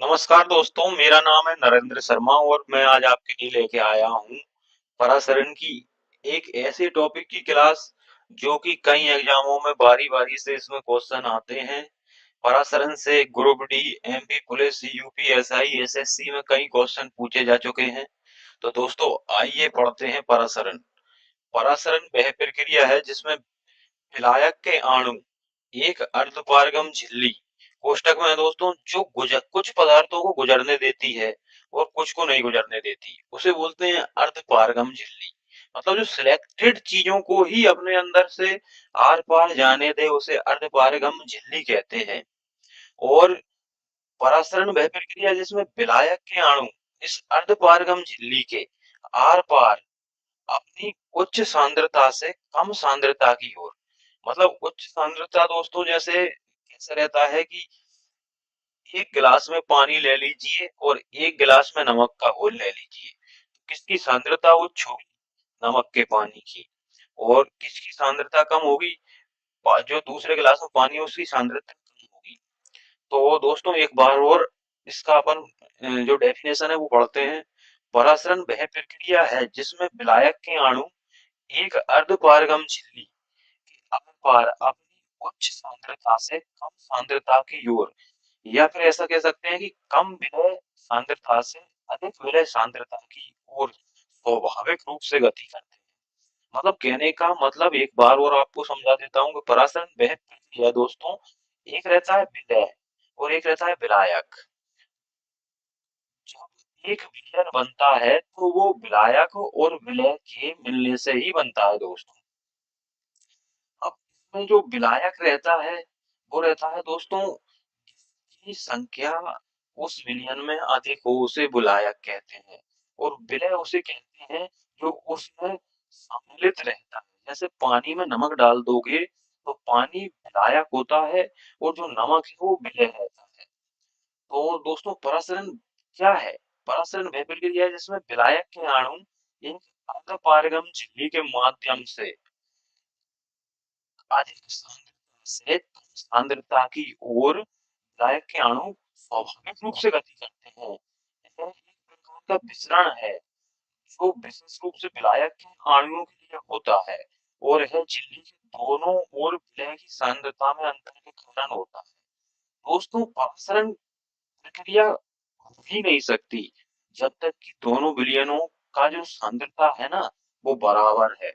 नमस्कार दोस्तों, मेरा नाम है नरेंद्र शर्मा और मैं आज आपके लिए लेके आया हूँ परासरण की एक ऐसे टॉपिक की क्लास जो कि कई एग्जामों में बारी-बारी से इसमें क्वेश्चन आते हैं। परासरण से group D, MP police, UPSI, SSC में कई क्वेश्चन पूछे जा चुके हैं। तो दोस्तों आइए पढ़ते हैं परासरण। परासरण वह प्रक्रिया है जिसमें विलायक के अणु एक अर्धपारगम झिल्ली कोष्ठक में है दोस्तों जो गुजर कुछ पदार्थों को गुजरने देती है और कुछ को नहीं गुजरने देती उसे बोलते हैं अर्धपारगम झिल्ली। मतलब जो सिलेक्टेड चीजों को ही अपने अंदर से आर पार जाने दे उसे अर्धपारगम झिल्ली कहते हैं। और परासरण वह प्रक्रिया जिसमें विलायक के अणु इस अर्धपारगम झिल्ली के आर पार अपनी उच्च सांद्रता से कम सांद्रता की ओर, मतलब उच्च सांद्रता दोस्तों जैसे कैसे रहता है कि एक गिलास में पानी ले लीजिए और एक गिलास में नमक का घोल ले लीजिए, तो किसकी सांद्रता उच्च होगी? नमक के पानी की। और किसकी सांद्रता कम होगी? जो दूसरे गिलास में पानी है उसकी सांद्रता कम होगी। तो दोस्तों एक बार और इसका अपन जो डेफिनेशन है वो पढ़ते हैं। परासरण वह प्रक्रिया है जिसमें विलायक के अणु एक अर्धपारगम झिल्ली के आर पार अपनी उच्च सांद्रता से कम सांद्रता की ओर, या फिर ऐसा कह सकते हैं कि कम विलय सांद्रता से अधिक विलय सांद्रता की ओर स्वाभाविक रूप से गति करते हैं। मतलब कहने का मतलब एक बार और आपको समझा देता हूँ कि परासरण वह प्रक्रिया दोस्तों, एक रहता है विलय और एक रहता है विलायक। जब एक विलयन बनता है तो वो विलायक और विलय के मिलने से ही बनता है दोस्तों। अब इसमें जो विलायक रहता है वो रहता है दोस्तों की संख्या उस विलयन में अधिक हो उसे विलायक कहते हैं। और विलय उसे कहते हैं जो उसमें सम्मिलित रहता है। जैसे पानी में नमक डाल दोगे तो पानी विलायक होता है और जो नमक है वो विलय रहता है। तो दोस्तों परासरण क्या है? परासरण वह प्रक्रिया है जिसमें विलायक के अणु एक अर्धपारगम झिल्ली के माध्यम से अधिक सांद्रता से कम सांद्रता की ओर विलायक के अणु स्वाभाविक रूप से गति करते हैं। यह एक प्रकार का विसरण है जो विशेष रूप से विलायक के अणुओं के लिए होता है और यह झिल्ली के दोनों ओर विलय की सांद्रता में अंतर के कारण होता है। दोस्तों परासरण प्रक्रिया हो ही नहीं सकती जब तक कि दोनों विलयनों का जो सांद्रता है ना वो बराबर है।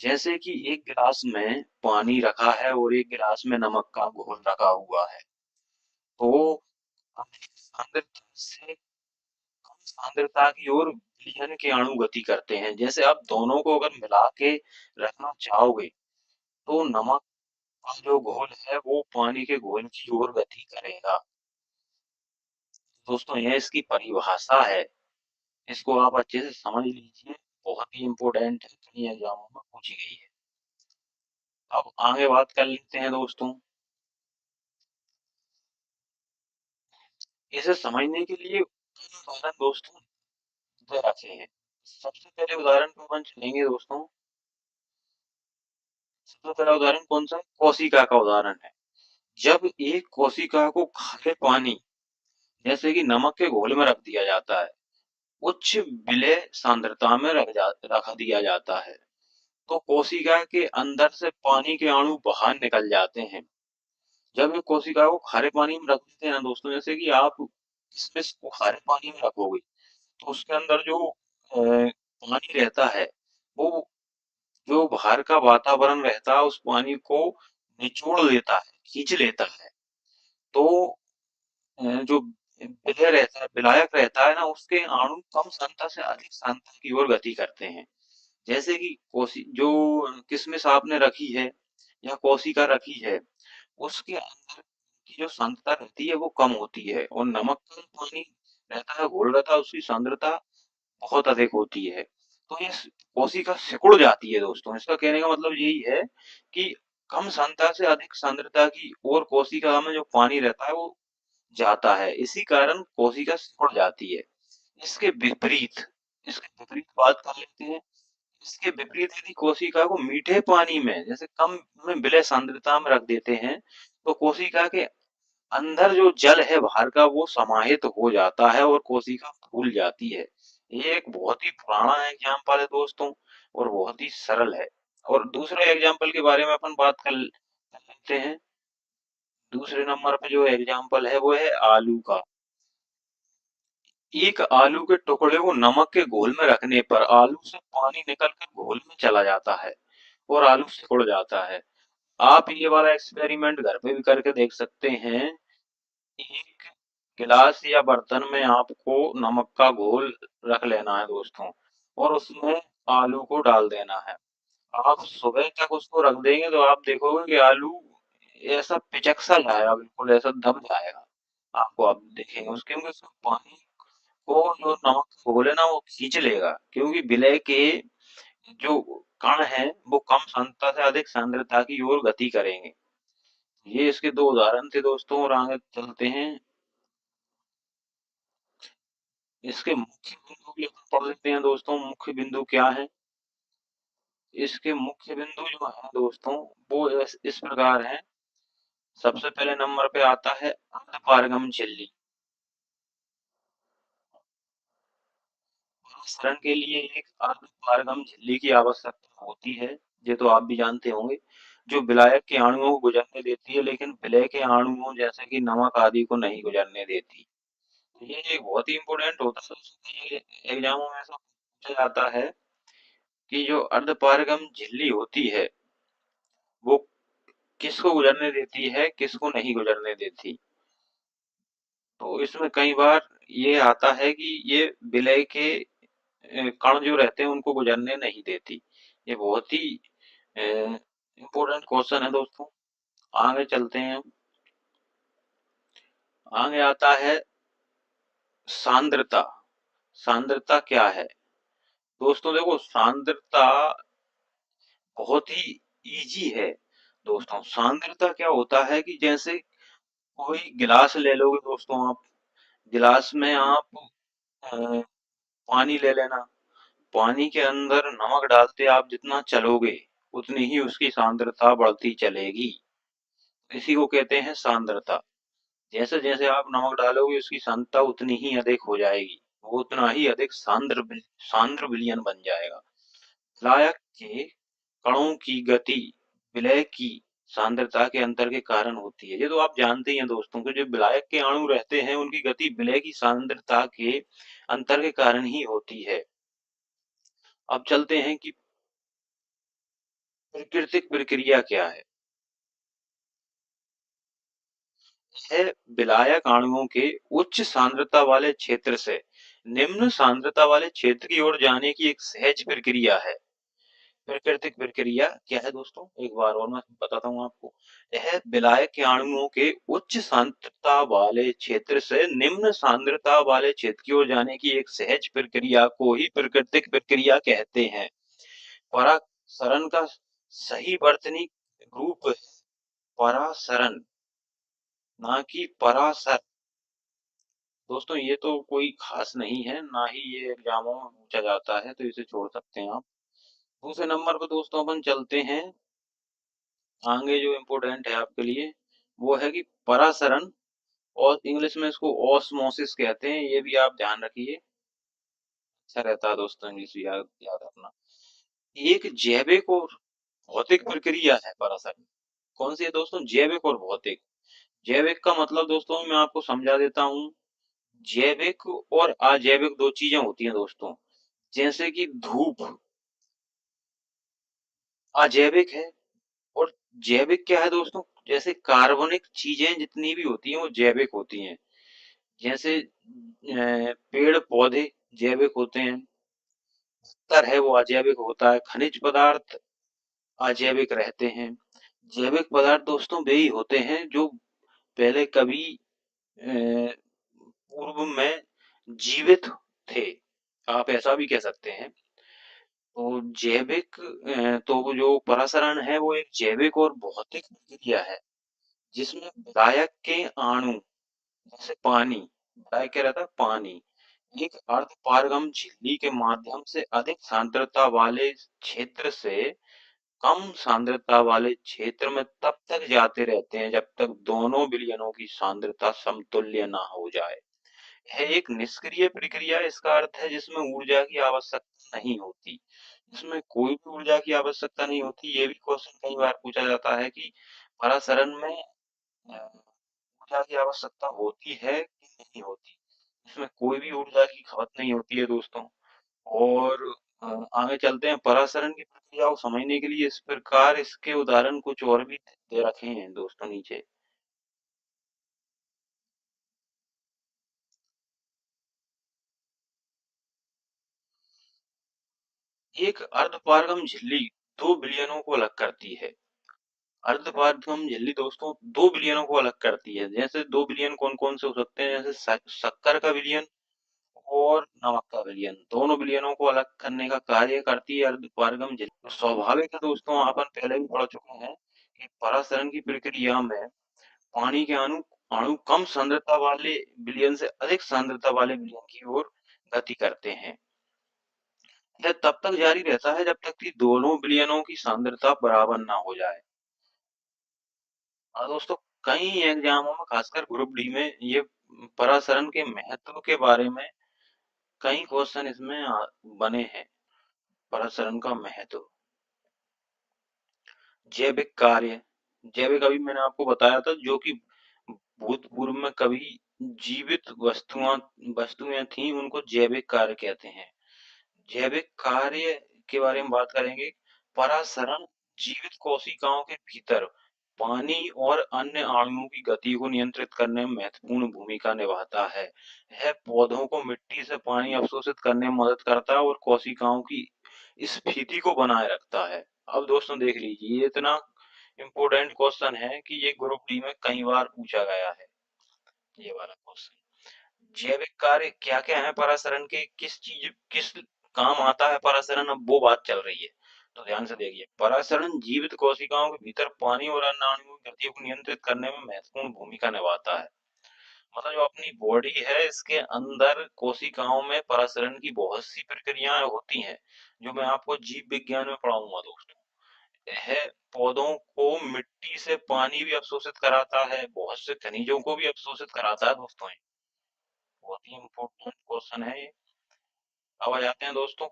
जैसे कि एक गिलास में पानी रखा है और एक गिलास में नमक का घोल रखा हुआ है, तो अधिक सांद्रता से कम सांद्रता की ओर विलयन के अणु गति करते हैं। जैसे आप दोनों को अगर मिला के रखना चाहोगे तो नमक का जो घोल है वो पानी के घोल की ओर गति करेगा। दोस्तों यह इसकी परिभाषा है, इसको आप अच्छे से समझ लीजिए, बहुत ही इम्पोर्टेंट है, कई एग्जामों में पूछी गई है। अब आगे बात कर लेते हैं दोस्तों। इसे समझने के लिए कई उदाहरण दोस्तों दे रखे हैं। सबसे पहले उदाहरण पे अपन चलेंगे दोस्तों। सबसे पहला उदाहरण कौन सा है? कोशिका का उदाहरण है। जब एक कोशिका को खारे पानी जैसे कि नमक के घोल में रख दिया जाता है, उच्च विलय सांद्रता में रख दिया जाता है, तो कोशिका के अंदर से पानी के अणु बाहर निकल जाते हैं। जब एक कोशिका को खारे पानी में रख देते हैं ना दोस्तों, जैसे कि आप किशमिश को खारे पानी में रखोगे तो उसके अंदर जो पानी रहता है वो जो बाहर का वातावरण रहता है उस पानी को निचोड़ लेता है, खींच लेता है। तो जो विलय रहता है, विलायक रहता है ना, उसके अणु कम सांद्रता से अधिक सांद्रता की ओर गति करते हैं। जैसे कि कोशि जो किशमिश आपने रखी है या कोशिका रखी है, उसके अंदर की जो सांद्रता रहती है वो कम होती है और नमक का पानी रहता है, घोल रहता है, उसकी सांद्रता बहुत अधिक होती है। तो ये कोशिका सिकुड़ जाती है दोस्तों। इसका कहने का मतलब यही है कि कम सांद्रता से अधिक सांद्रता की ओर कोशिका में जो पानी रहता है वो जाता है, इसी कारण कोशिका सिकुड़ जाती है। इसके विपरीत इसके विपरीत बात कर लेते हैं। इसके विपरीत यदि कोशिका को मीठे पानी में जैसे कम में विलय सांद्रता में रख देते हैं तो कोशिका के अंदर जो जल है बाहर का वो समाहित हो जाता है और कोशिका फूल जाती है। ये एक बहुत ही पुराना एग्जाम्पल है दोस्तों और बहुत ही सरल है। और दूसरे एग्जाम्पल के बारे में अपन बात कर लेते हैं। दूसरे नंबर पे जो एग्जाम्पल है वो है आलू का। एक आलू के टुकड़े को नमक के घोल में रखने पर आलू से पानी निकलकर घोल में चला जाता है और आलू सिकुड़ जाता है। आप ये वाला एक्सपेरिमेंट घर पे भी करके देख सकते हैं। एक गिलास या बर्तन में आपको नमक का घोल रख लेना है दोस्तों और उसमें आलू को डाल देना है। आप सुबह तक उसको रख देंगे तो आप देखोगे कि आलू ऐसा पिचक सा जाएगा, बिल्कुल ऐसा दब जाएगा। आपको आप देखेंगे उसके अंदर से पानी को जो नमक का घोल है ना वो खींच लेगा, क्योंकि विलय के जो कण हैं वो कम सांद्रता से अधिक सांद्रता की ओर गति करेंगे। ये इसके दो उदाहरण थे दोस्तों और आगे चलते हैं। इसके मुख्य बिंदु भी अपन पढ़ लेते हैं दोस्तों। मुख्य बिंदु क्या है? इसके मुख्य बिंदु जो है दोस्तों वो इस प्रकार है। सबसे पहले नंबर पे आता है अर्धपारगम झिल्ली। शरण के लिए एक अर्धपारगम झिल्ली की आवश्यकता होती है। ये तो आप भी जानते होंगे, जो विलायक के अणुओं को गुजरने देती है लेकिन विलय के अणुओं जैसे कि नमक आदि को नहीं गुजरने देती। तो ये एक बहुत ही इम्पोर्टेंट होता है दोस्तों। ये एग्जामों में ऐसा पूछा जाता है कि जो अर्धपारगम झिल्ली होती है वो किसको गुजरने देती है, किसको नहीं गुजरने देती। तो इसमें कई बार ये आता है कि ये विलय के कण जो रहते हैं उनको गुजरने नहीं देती। ये बहुत ही इम्पोर्टेंट क्वेश्चन है दोस्तों। आगे चलते हैं। आगे आता है सांद्रता। सांद्रता क्या है दोस्तों? देखो सांद्रता बहुत ही इजी है दोस्तों। सांद्रता क्या होता है कि जैसे कोई गिलास ले लोगे दोस्तों आप, गिलास में आप पानी ले लेना, पानी के अंदर नमक डालते आप जितना चलोगे उतनी ही उसकी सांद्रता बढ़ती चलेगी। इसी को कहते हैं सांद्रता। जैसे जैसे आप नमक डालोगे उसकी सांद्रता उतनी ही अधिक हो जाएगी, वो उतना ही अधिक सांद्र विलयन बन जाएगा। विलायक के कणों की गति विलय की सांद्रता के अंतर के कारण होती है। ये तो आप जानते ही हैं दोस्तों कि जो विलायक के अणु रहते हैं उनकी गति विलय की सांद्रता के अंतर के कारण ही होती है। अब चलते हैं कि प्राकृतिक प्रक्रिया क्या है। यह विलायक अणुओं के उच्च सांद्रता वाले क्षेत्र से निम्न सांद्रता वाले क्षेत्र की ओर जाने की एक सहज प्रक्रिया है। प्राकृतिक प्रक्रिया क्या है दोस्तों? एक बार और मैं बताता हूँ आपको। यह विलायक के अणुओं के उच्च सांद्रता वाले क्षेत्र से निम्न सांद्रता वाले क्षेत्र की ओर जाने की एक सहज प्रक्रिया को ही प्राकृतिक प्रक्रिया कहते हैं। परासरण का सही वर्तनी रूप परासरण, ना कि परासर। दोस्तों ये तो कोई खास नहीं है, ना ही ये एग्जामों में पूछा जाता है, तो इसे छोड़ सकते हैं आप। दूसरे नंबर पर दोस्तों अपन चलते हैं। आगे जो इम्पोर्टेंट है आपके लिए वो है कि परासरण, और इंग्लिश में इसको ऑस्मोसिस कहते हैं। ये भी आप ध्यान रखिए, अच्छा रहता है दोस्तों इंग्लिश भी याद याद रखना। एक जैविक और भौतिक प्रक्रिया है परासरण। कौन सी है दोस्तों? जैविक और भौतिक। जैविक का मतलब दोस्तों मैं आपको समझा देता हूँ। जैविक और अजैविक दो चीजें होती हैं दोस्तों। जैसे कि धूप अजैविक है, और जैविक क्या है दोस्तों? जैसे कार्बनिक चीजें जितनी भी होती हैं वो जैविक होती हैं। जैसे पेड़ पौधे जैविक होते हैं, तर है वो अजैविक होता है, खनिज पदार्थ अजैविक रहते हैं। जैविक पदार्थ दोस्तों वे ही होते हैं जो पहले कभी पूर्व में जीवित थे, आप ऐसा भी कह सकते हैं। तो जैविक तो जो परासरण है वो एक जैविक और भौतिक प्रक्रिया है जिसमें विलायक के अणु जैसे पानी, विलायक क्या रहता है? पानी एक अर्ध पारगम झिल्ली के माध्यम से अधिक सांद्रता वाले क्षेत्र से कम सांद्रता वाले क्षेत्र में तब तक जाते रहते हैं जब तक दोनों विलयनों की सांद्रता समतुल्य ना हो जाए। यह एक निष्क्रिय प्रक्रिया इसका अर्थ है जिसमें ऊर्जा की आवश्यकता नहीं होती। इसमें कोई भी ऊर्जा की आवश्यकता नहीं होती। ये भी क्वेश्चन कई बार पूछा जाता है कि परासरण में ऊर्जा की आवश्यकता होती है कि नहीं होती। इसमें कोई भी ऊर्जा की खपत नहीं होती है दोस्तों। और आगे चलते हैं परासरण की प्रक्रिया को समझने के लिए इस प्रकार इसके उदाहरण कुछ और भी दे रखे हैं दोस्तों नीचे। एक अर्धपारगम झिल्ली दो विलयनों को अलग करती है। अर्धपारगम झिल्ली दोस्तों दो विलयनों को अलग करती है। जैसे दो विलयन कौन कौन से हो सकते हैं, जैसे शक्कर का विलयन और नमक का विलयन। दोनों विलयनों को अलग करने का कार्य करती है अर्धपारगम झिल्ली। तो स्वाभाविक है दोस्तों, अपन पहले भी पढ़ चुके हैं कि परासरण की प्रक्रिया में पानी के अणु अणु कम सांद्रता वाले विलयन से अधिक सांद्रता वाले विलयन की ओर गति करते हैं। यह तब तक जारी रहता है जब तक कि दोनों विलयनों की सांद्रता बराबर ना हो जाए। और दोस्तों कई एग्जामों में खासकर ग्रुप डी में ये परासरण के महत्व के बारे में कई क्वेश्चन इसमें बने हैं। परासरण का महत्व, जैविक कार्य। जैविक अभी मैंने आपको बताया था, जो कि भूतपूर्व में कभी जीवित वस्तुएं थी उनको जैविक कार्य कहते हैं। जैविक कार्य के बारे में बात करेंगे। परासरण जीवित कोशिकाओं के भीतर पानी और अन्य अणुओं की गति को नियंत्रित करने में महत्वपूर्ण भूमिका निभाता है। यह पौधों को मिट्टी से पानी अवशोषित करने में मदद करता है और कोशिकाओं की स्फीति को बनाए रखता है। अब दोस्तों देख लीजिए, ये इतना इम्पोर्टेंट क्वेश्चन है कि ये ग्रुप डी में कई बार पूछा गया है। ये वाला क्वेश्चन, जैविक कार्य क्या क्या है परासरण के, किस काम आता है परासरण, अब वो बात चल रही है। तो ध्यान से देखिए, परासरण जीवित कोशिकाओं के भीतर पानी और अन्य अणुओं की गतियों को नियंत्रित करने में महत्वपूर्ण भूमिका निभाता है। मतलब जो अपनी बॉडी है इसके अंदर कोशिकाओं में परासरण की बहुत सी प्रक्रियाएं होती हैं, जो मैं आपको जीव विज्ञान में पढ़ाऊंगा दोस्तों। यह पौधों को मिट्टी से पानी भी अवशोषित कराता है, बहुत से खनिजों को भी अवशोषित कराता है दोस्तों। बहुत ही इम्पोर्टेंट क्वेश्चन है ये। अब आ जाते हैं दोस्तों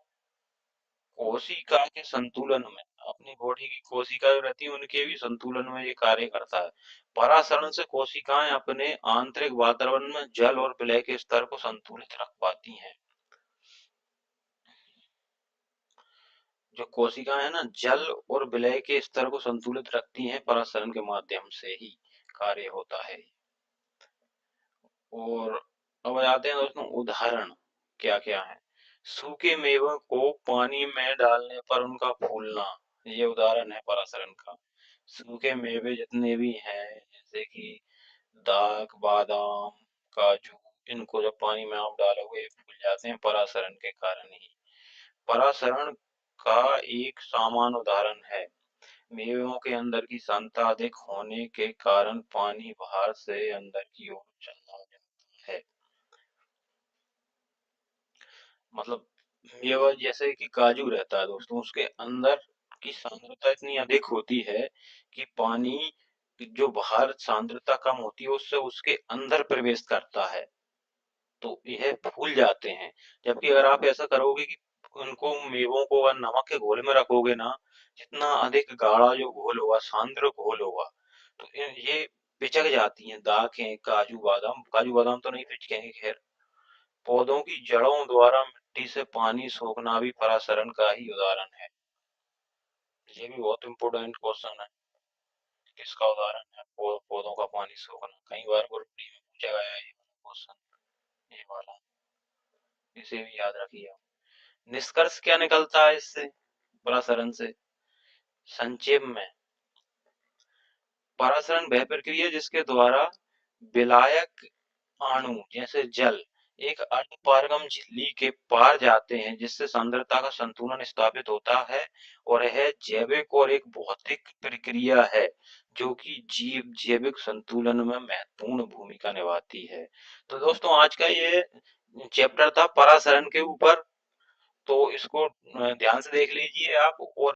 कोशिका के संतुलन में। अपनी बॉडी की कोशिका जो रहती है उनके भी संतुलन में ये कार्य करता है। परासरण से कोशिकाएं अपने आंतरिक वातावरण में जल और विलय के स्तर को संतुलित रख पाती हैं। जो कोशिकाएं है ना, जल और विलय के स्तर को संतुलित रखती हैं, परासरण के माध्यम से ही कार्य होता है। और अब आते हैं दोस्तों उदाहरण क्या क्या है। सूखे मेवों को पानी में डालने पर उनका फूलना, ये उदाहरण है परासरण का। सूखे मेवे जितने भी हैं जैसे कि दाख, बादाम, काजू, इनको जब पानी में आप डालोगे ये फूल जाते हैं परासरण के कारण ही। परासरण का एक सामान्य उदाहरण है, मेवों के अंदर की सांद्रता अधिक होने के कारण पानी बाहर से अंदर की ओर चलना लगता है। मतलब मेवा जैसे कि काजू रहता है दोस्तों, उसके अंदर की सांद्रता इतनी अधिक होती है कि पानी जो बाहर सांद्रता कम होती है उससे उसके अंदर प्रवेश करता है, तो यह फूल जाते हैं। जबकि अगर आप ऐसा करोगे कि उनको मेवों को अगर नमक के घोल में रखोगे ना, जितना अधिक गाढ़ा जो घोल होगा, सांद्र घोल होगा, तो ये पिचक जाती हैं। दाखें, काजू बादाम तो नहीं पिचकेंगे खैर। पौधों की जड़ों द्वारा मिट्टी से पानी सोखना भी परासरण का ही उदाहरण है। ये भी बहुत इंपॉर्टेंट क्वेश्चन है। किसका उदाहरण है पौधों का पानी सोखना, कई बार ग्रुप डी में पूछा गया है ये क्वेश्चन। ये वाला इसे भी याद रखिए आप। निष्कर्ष क्या निकलता है इससे, परासरण से, संक्षेप में। परासरण वह प्रक्रिया जिसके द्वारा विलायक अणु जैसे जल एक अर्धपारगम झिल्ली के पार जाते हैं, जिससे सांद्रता का संतुलन स्थापित होता है। और यह जैविक और एक भौतिक प्रक्रिया है जो कि जैविक संतुलन में महत्वपूर्ण भूमिका निभाती है। तो दोस्तों आज का ये चैप्टर था परासरण के ऊपर, तो इसको ध्यान से देख लीजिए आप। और